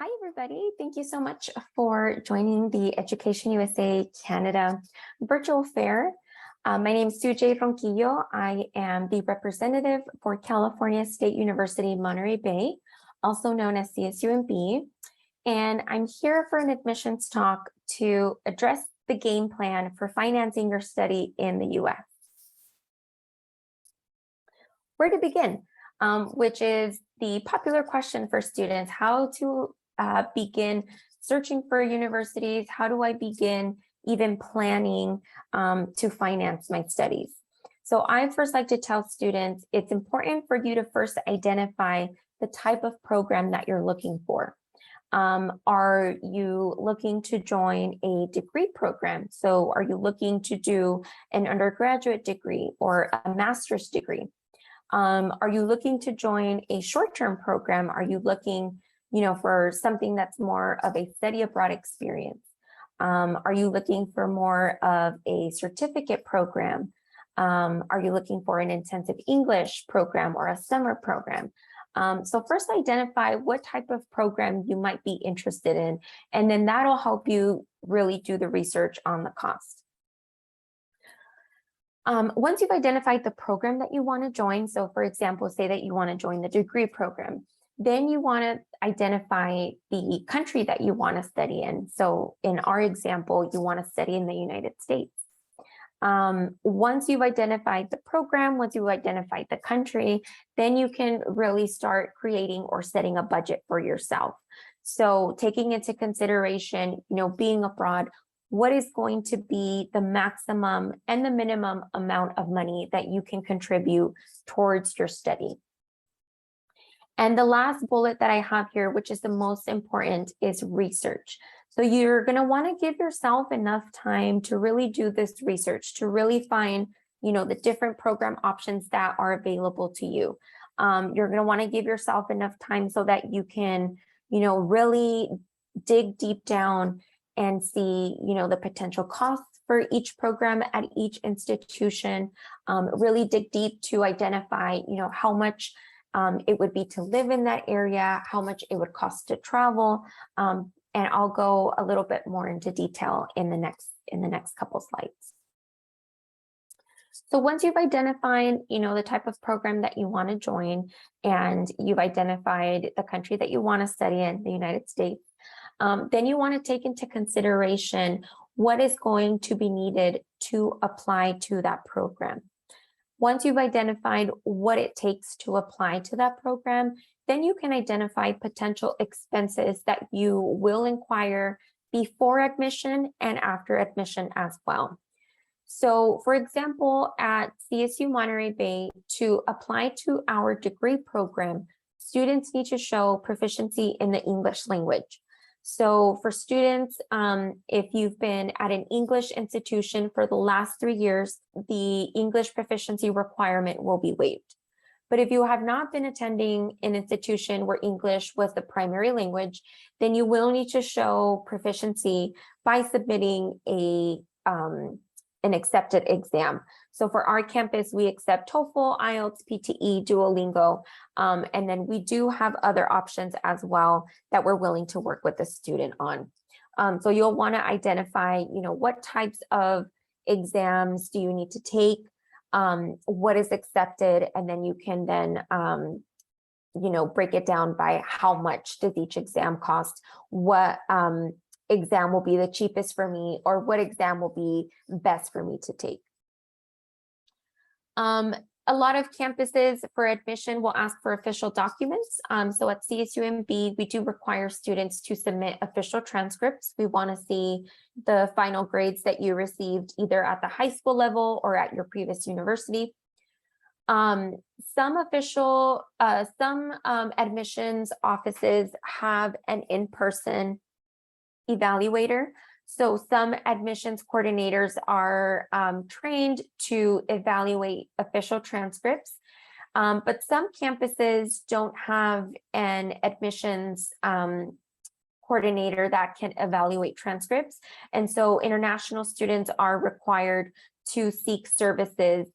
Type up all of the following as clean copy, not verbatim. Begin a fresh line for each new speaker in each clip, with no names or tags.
Hi, everybody. Thank you so much for joining the Education USA Canada virtual fair. My name is Sujay Ronquillo. I am the representative for California State University, Monterey Bay, also known as CSUMB. And I'm here for an admissions talk to address the game plan for financing your study in the US. Where to begin? Which is the popular question for students: how to begin searching for universities? How do I begin even planning to finance my studies? So I first like to tell students it's important for you to first identify the type of program that you're looking for. Are you looking to join a degree program? So are you looking to do an undergraduate degree or a master's degree? Are you looking to join a short-term program? Are you looking, for something that's more of a study abroad experience? Are you looking for more of a certificate program? Are you looking for an intensive English program or a summer program? So first identify what type of program you might be interested in, and then that'll help you really do the research on the cost. Once you've identified the program that you want to join, so for example, say that you want to join the degree program, then you want to identify the country that you want to study in. So in our example, you want to study in the United States. Once you've identified the program, once you've identified the country, then you can really start creating or setting a budget for yourself. So taking into consideration, being abroad, what is going to be the maximum and the minimum amount of money that you can contribute towards your study. And the last bullet that I have here, which is the most important, is research. So you're going to want to give yourself enough time to really do this research, to really find, the different program options that are available to you. You're going to want to give yourself enough time so that you can, really dig deep down and see, the potential costs for each program at each institution, really dig deep to identify, how much it would be to live in that area, how much it would cost to travel. And I'll go a little bit more into detail in the next couple slides. So once you've identified, the type of program that you want to join, and you've identified the country that you want to study in, the United States, then you want to take into consideration what is going to be needed to apply to that program. Once you've identified what it takes to apply to that program, then you can identify potential expenses that you will incur before admission and after admission as well. So for example, at CSU Monterey Bay, to apply to our degree program, students need to show proficiency in the English language. So for students, if you've been at an English institution for the last 3 years, the English proficiency requirement will be waived. But if you have not been attending an institution where English was the primary language, then you will need to show proficiency by submitting an accepted exam. So for our campus, we accept TOEFL, IELTS, PTE, Duolingo, and then we do have other options as well that we're willing to work with the student on. So you'll want to identify, what types of exams do you need to take, what is accepted, and then you can then, break it down by how much does each exam cost, what exam will be the cheapest for me, or what exam will be best for me to take. A lot of campuses for admission will ask for official documents. So at CSUMB, we do require students to submit official transcripts. We want to see the final grades that you received either at the high school level or at your previous university. Some admissions offices have an in-person evaluator. So some admissions coordinators are trained to evaluate official transcripts, but some campuses don't have an admissions coordinator that can evaluate transcripts. And so international students are required to seek services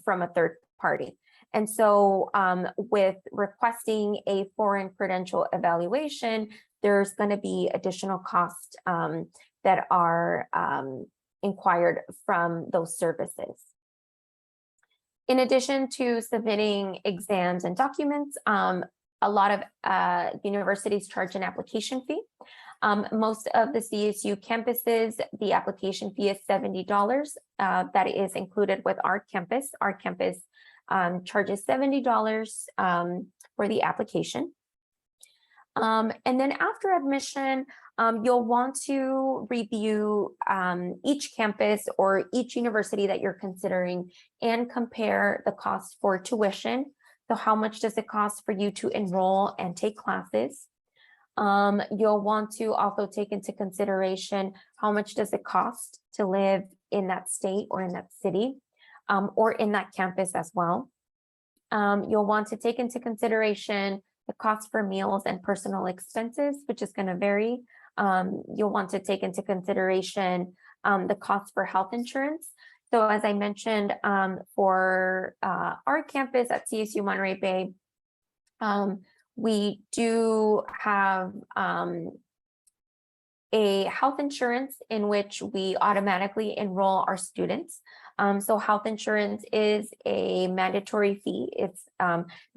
from a third party. And so with requesting a foreign credential evaluation, there's going to be additional costs that are inquired from those services. In addition to submitting exams and documents, a lot of universities charge an application fee. Most of the CSU campuses, the application fee is $70. That is included with our campus. Our campus charges $70 for the application. And then after admission, you'll want to review each campus or each university that you're considering and compare the cost for tuition. So how much does it cost for you to enroll and take classes? You'll want to also take into consideration how much does it cost to live in that state or in that city or in that campus as well. You'll want to take into consideration the cost for meals and personal expenses, which is going to vary. You'll want to take into consideration the cost for health insurance. So as I mentioned, for our campus at CSU Monterey Bay, we do have a health insurance in which we automatically enroll our students. So health insurance is a mandatory fee. It's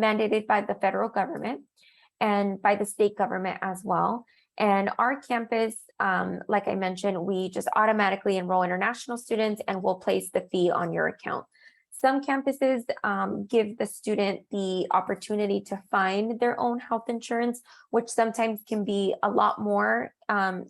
mandated by the federal government and by the state government as well. And our campus, like I mentioned, we just automatically enroll international students and we'll place the fee on your account. Some campuses give the student the opportunity to find their own health insurance, which sometimes can be a lot more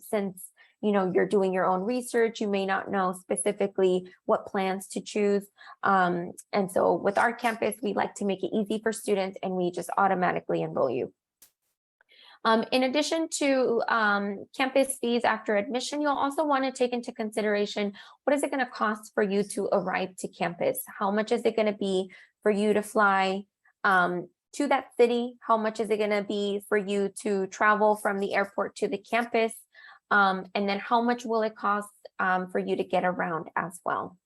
since you're doing your own research. You may not know specifically what plans to choose. And so with our campus, we like to make it easy for students and we just automatically enroll you. In addition to campus fees after admission, you'll also want to take into consideration what is it going to cost for you to arrive to campus? How much is it going to be for you to fly to that city? How much is it going to be for you to travel from the airport to the campus? And then how much will it cost for you to get around as well?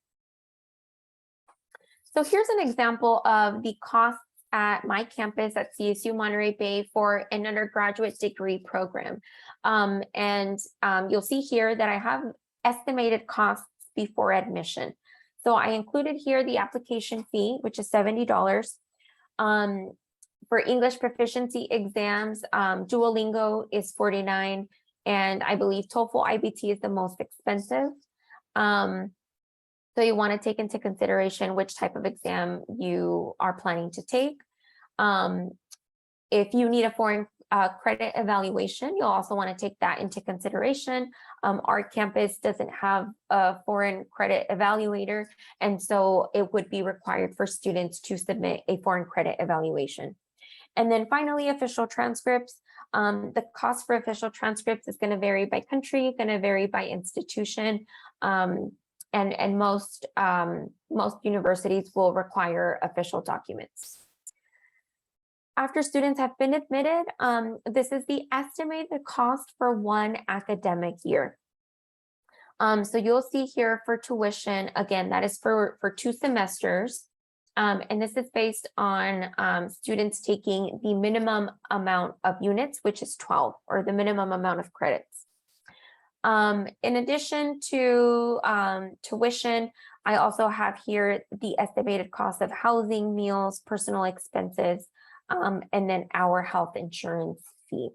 So here's an example of the costs at my campus at CSU Monterey Bay for an undergraduate degree program. You'll see here that I have estimated costs before admission. So I included here the application fee, which is $70. For English proficiency exams, Duolingo is $49, and I believe TOEFL IBT is the most expensive. So you want to take into consideration which type of exam you are planning to take. If you need a foreign credit evaluation, you'll also want to take that into consideration. Our campus doesn't have a foreign credit evaluator, and so it would be required for students to submit a foreign credit evaluation. And then finally, official transcripts. The cost for official transcripts is going to vary by country, going to vary by institution. And most universities will require official documents. After students have been admitted, this is the estimated cost for one academic year. So you'll see here for tuition, again, that is for 2 semesters. And this is based on students taking the minimum amount of units, which is 12, or the minimum amount of credits. In addition to tuition, I also have here the estimated cost of housing, meals, personal expenses, and then our health insurance fee.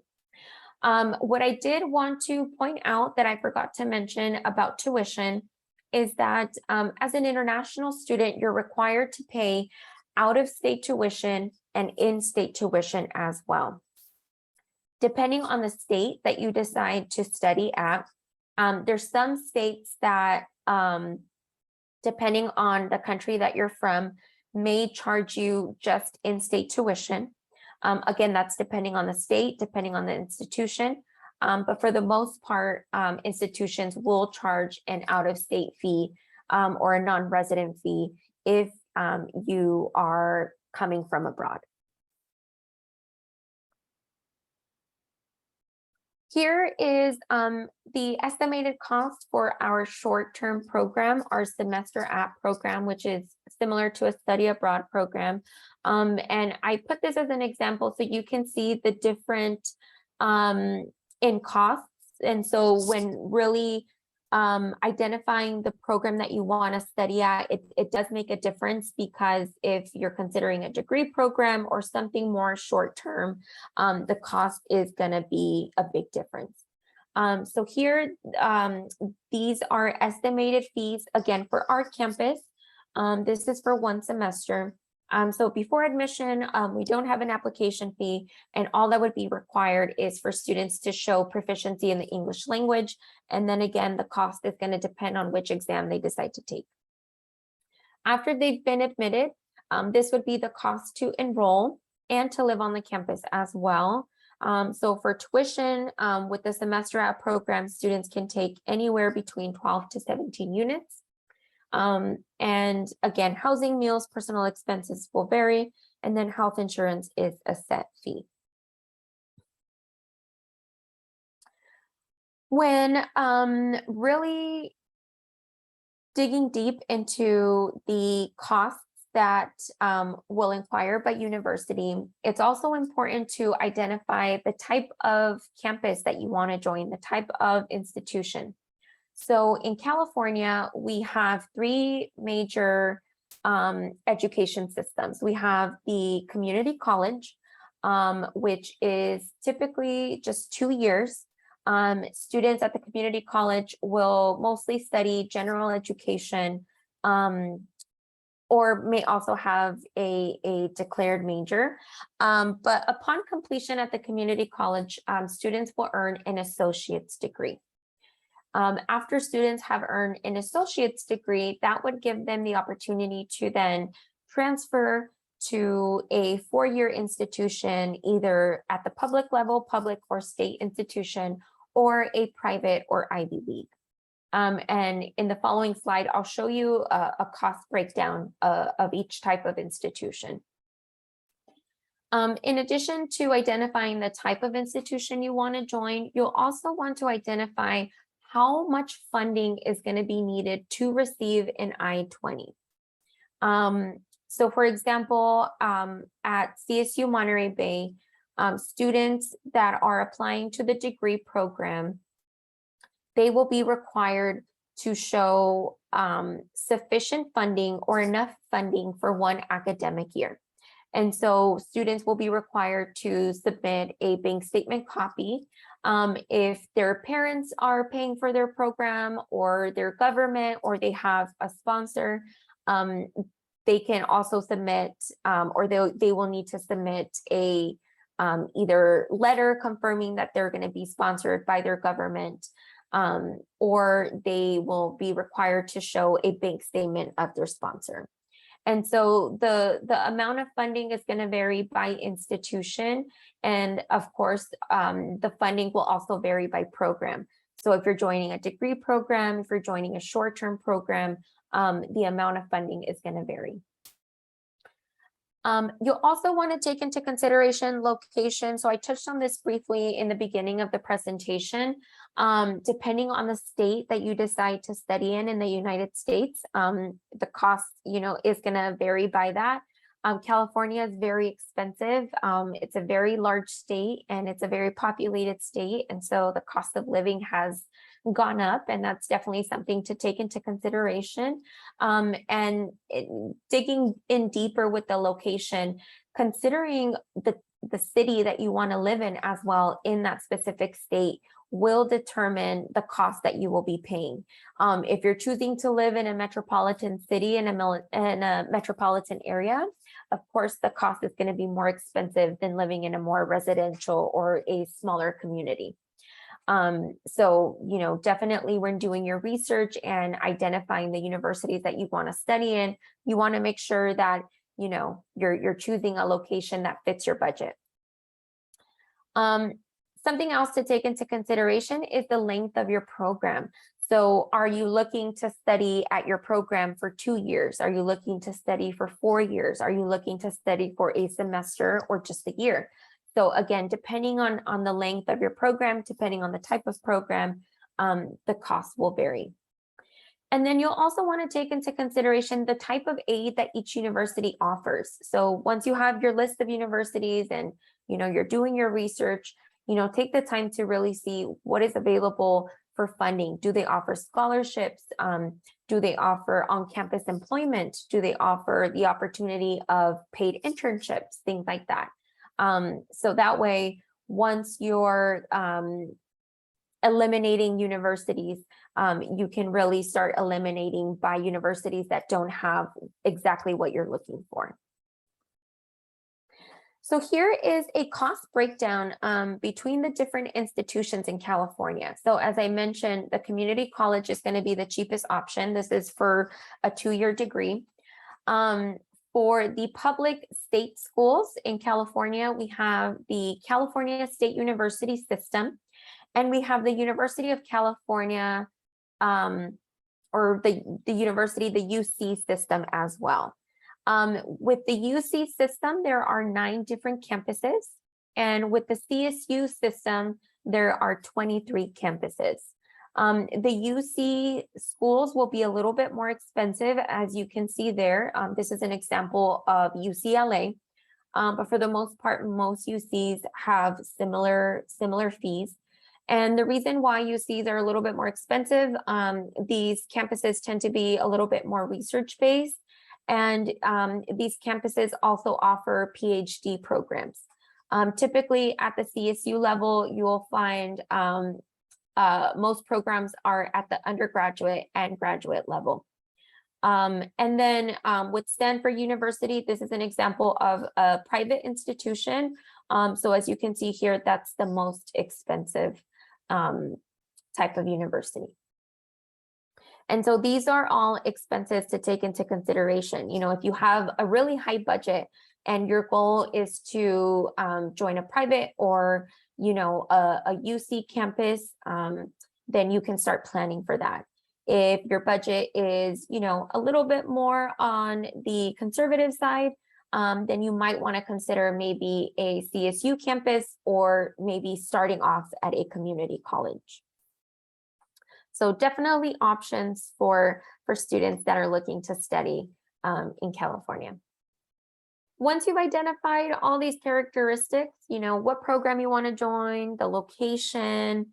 What I did want to point out that I forgot to mention about tuition is that as an international student, you're required to pay out-of-state tuition and in-state tuition as well. Depending on the state that you decide to study at, there's some states that, depending on the country that you're from, may charge you just in-state tuition. Again, that's depending on the state, depending on the institution. But for the most part, institutions will charge an out-of-state fee or a non-resident fee if you are coming from abroad. Here is the estimated cost for our short-term program, our semester app program, which is similar to a study abroad program. And I put this as an example so you can see the different in costs. And so when really identifying the program that you want to study at, it does make a difference, because if you're considering a degree program or something more short term, the cost is going to be a big difference. So here, these are estimated fees, again, for our campus. This is for 1 semester. So before admission, we don't have an application fee, and all that would be required is for students to show proficiency in the English language. And then again, the cost is going to depend on which exam they decide to take. After they've been admitted, this would be the cost to enroll and to live on the campus as well. So for tuition, with the semester at program, students can take anywhere between 12 to 17 units. And again, housing, meals, personal expenses will vary, and then health insurance is a set fee. When really digging deep into the costs that will inquire by university, it's also important to identify the type of campus that you want to join, the type of institution. So in California, we have 3 major education systems. We have the community college, which is typically just 2 years. Students at the community college will mostly study general education, or may also have a declared major. But upon completion at the community college, students will earn an associate's degree. After students have earned an associate's degree, that would give them the opportunity to then transfer to a 4-year institution, either at the public level, public or state institution, or a private or Ivy League. And in the following slide, I'll show you a cost breakdown of each type of institution. In addition to identifying the type of institution you want to join, you'll also want to identify how much funding is going to be needed to receive an I-20. So for example, at CSU Monterey Bay, students that are applying to the degree program, they will be required to show sufficient funding or enough funding for 1 academic year. And so students will be required to submit a bank statement copy. If their parents are paying for their program, or their government, or they have a sponsor, they can also submit, or they will need to submit a either letter confirming that they're going to be sponsored by their government, or they will be required to show a bank statement of their sponsor. And so the amount of funding is going to vary by institution. And of course, the funding will also vary by program. So if you're joining a degree program, if you're joining a short-term program, the amount of funding is going to vary. You'll also want to take into consideration location. So I touched on this briefly in the beginning of the presentation. Depending on the state that you decide to study in the United States, the cost, is going to vary by that. California is very expensive. It's a very large state, and it's a very populated state. And so the cost of living has gone up, and that's definitely something to take into consideration. Digging in deeper with the location, considering the city that you want to live in as well in that specific state will determine the cost that you will be paying. If you're choosing to live in a metropolitan city, in a metropolitan area, of course, the cost is going to be more expensive than living in a more residential or a smaller community. So, definitely when doing your research and identifying the universities that you want to study in, you want to make sure that, you're choosing a location that fits your budget. Something else to take into consideration is the length of your program. So are you looking to study at your program for 2 years? Are you looking to study for 4 years? Are you looking to study for a semester or just a year? So again, depending on the length of your program, depending on the type of program, the cost will vary. And then you'll also want to take into consideration the type of aid that each university offers. So once you have your list of universities and you're doing your research, take the time to really see what is available for funding. Do they offer scholarships? Do they offer on-campus employment? Do they offer the opportunity of paid internships, things like that? So that way, once you're eliminating universities, you can really start eliminating by universities that don't have exactly what you're looking for. So here is a cost breakdown between the different institutions in California. So as I mentioned, the community college is going to be the cheapest option. This is for a 2-year degree. For the public state schools in California, we have the California State University system, and we have the University of California, or the university, the UC system as well. With the UC system, there are 9 different campuses, and with the CSU system, there are 23 campuses. The UC schools will be a little bit more expensive, as you can see there. This is an example of UCLA, but for the most part, most UCs have similar fees. And the reason why UCs are a little bit more expensive, these campuses tend to be a little bit more research-based, and these campuses also offer PhD programs. Typically at the CSU level, you will find most programs are at the undergraduate and graduate level. And then with Stanford University, this is an example of a private institution. So as you can see here, that's the most expensive type of university. And so these are all expenses to take into consideration. If you have a really high budget and your goal is to join a private or, a UC campus, then you can start planning for that. If your budget is, a little bit more on the conservative side, then you might want to consider maybe a CSU campus or maybe starting off at a community college. So definitely options for students that are looking to study in California. Once you've identified all these characteristics, what program you want to join, the location,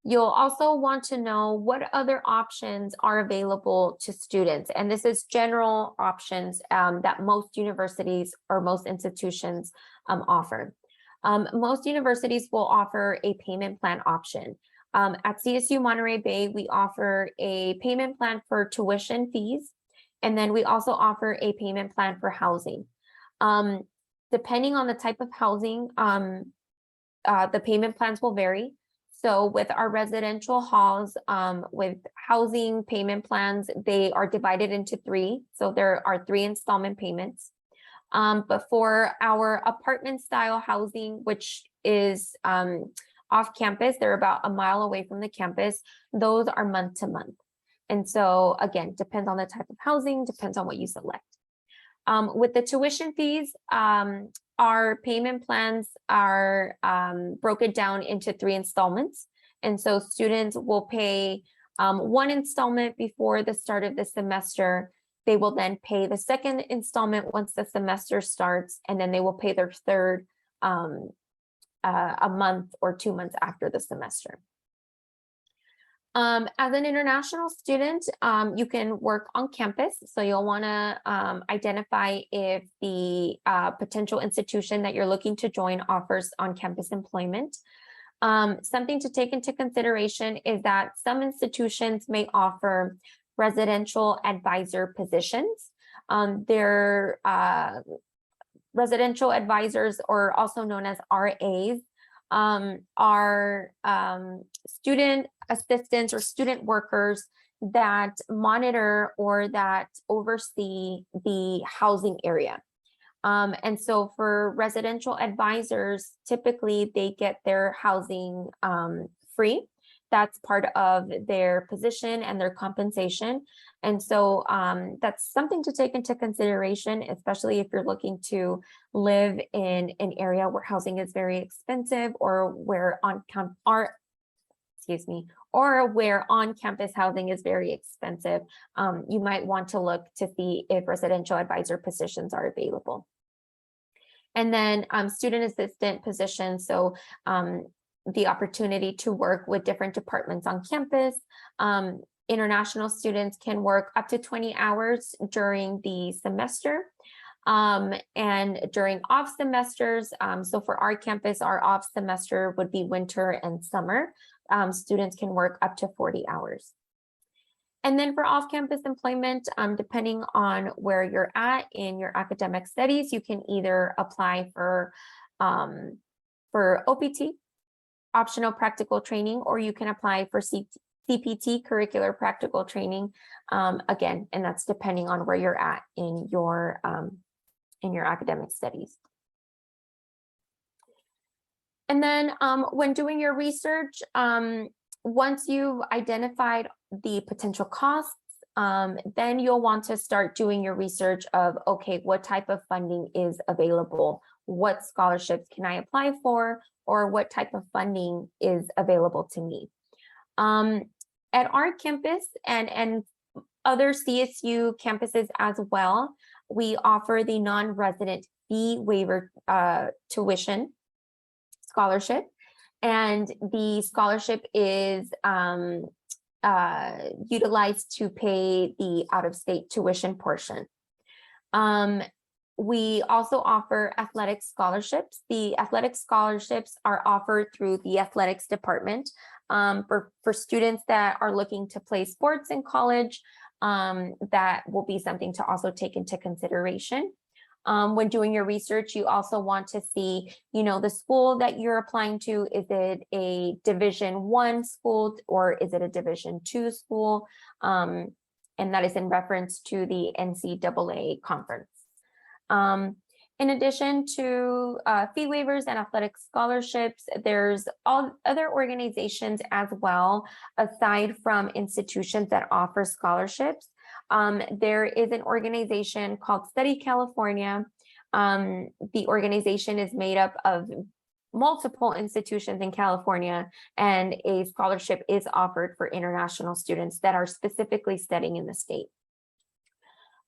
you'll also want to know what other options are available to students. And this is general options that most universities or most institutions offer. Most universities will offer a payment plan option. At CSU Monterey Bay, we offer a payment plan for tuition fees, and then we also offer a payment plan for housing. Depending on the type of housing, the payment plans will vary. So with our residential halls, with housing payment plans, they are divided into 3. So there are 3 installment payments. But for our apartment style housing, which is off campus, they're about a mile away from the campus, those are month to month. And so again, depends on the type of housing, depends on what you select. With the tuition fees, our payment plans are broken down into 3 installments. And so students will pay 1 installment before the start of the semester. They will then pay the 2nd installment once the semester starts, and then they will pay their 3rd a month or 2 months after the semester. As an international student, you can work on campus. So you'll want to identify if the potential institution that you're looking to join offers on-campus employment. Something to take into consideration is that some institutions may offer residential advisor positions. They're residential advisors, or also known as RAs, are student assistants or student workers that monitor or that oversee the housing area. And so for residential advisors, typically they get their housing free. That's part of their position and their compensation. And so that's something to take into consideration, especially if you're looking to live in an area where housing is very expensive, or where on-campus housing is very expensive. You might want to look to see if residential advisor positions are available. And then student assistant positions, so the opportunity to work with different departments on campus. International students can work up to 20 hours during the semester. And during off semesters, so for our campus, our off semester would be winter and summer. Students can work up to 40 hours. And then for off-campus employment, depending on where you're at in your academic studies, you can either apply for OPT, optional practical training, or you can apply for CPT, curricular practical training, again, and that's depending on where you're at in your academic studies. And then when doing your research, once you've identified the potential costs, then you'll want to start doing your research of, okay, what type of funding is available? What scholarships can I apply for? Or what type of funding is available to me? At our campus and other CSU campuses as well, we offer the non-resident fee waiver tuition scholarship. And the scholarship is utilized to pay the out-of-state tuition portion. We also offer athletic scholarships. The athletic scholarships are offered through the athletics department for students that are looking to play sports in college. That will be something to also take into consideration. When doing your research, you also want to see, the school that you're applying to. Is it a Division I school or is it a Division II school? And that is in reference to the NCAA conference. In addition to fee waivers and athletic scholarships, there's all other organizations as well, aside from institutions that offer scholarships. There is an organization called Study California. The organization is made up of multiple institutions in California, and a scholarship is offered for international students that are specifically studying in the state.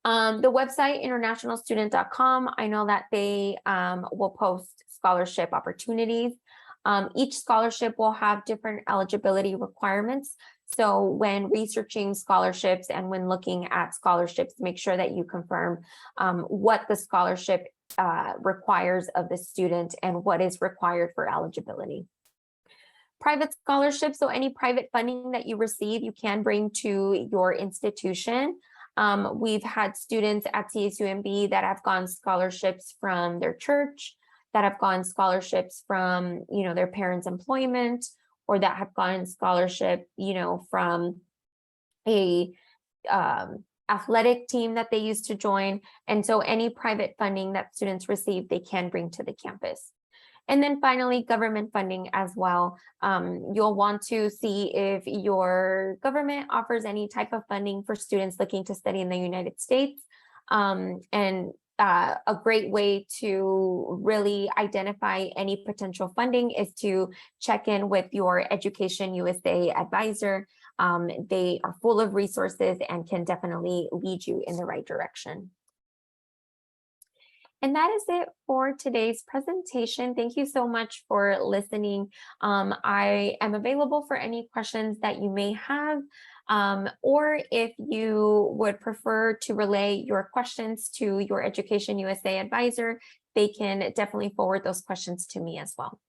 The website internationalstudent.com, I know that they will post scholarship opportunities. Each scholarship will have different eligibility requirements. So when researching scholarships and when looking at scholarships, make sure that you confirm what the scholarship requires of the student and what is required for eligibility. Private scholarships, so any private funding that you receive, you can bring to your institution. We've had students at CSUMB that have gone scholarships from their church, that have gone scholarships from, their parents' employment, or that have gone scholarship, from a athletic team that they used to join. And so any private funding that students receive, they can bring to the campus. And then finally, government funding as well. You'll want to see if your government offers any type of funding for students looking to study in the United States. And a great way to really identify any potential funding is to check in with your Education USA advisor. They are full of resources and can definitely lead you in the right direction. And that is it for today's presentation. Thank you so much for listening. I am available for any questions that you may have, or if you would prefer to relay your questions to your Education USA advisor, they can definitely forward those questions to me as well.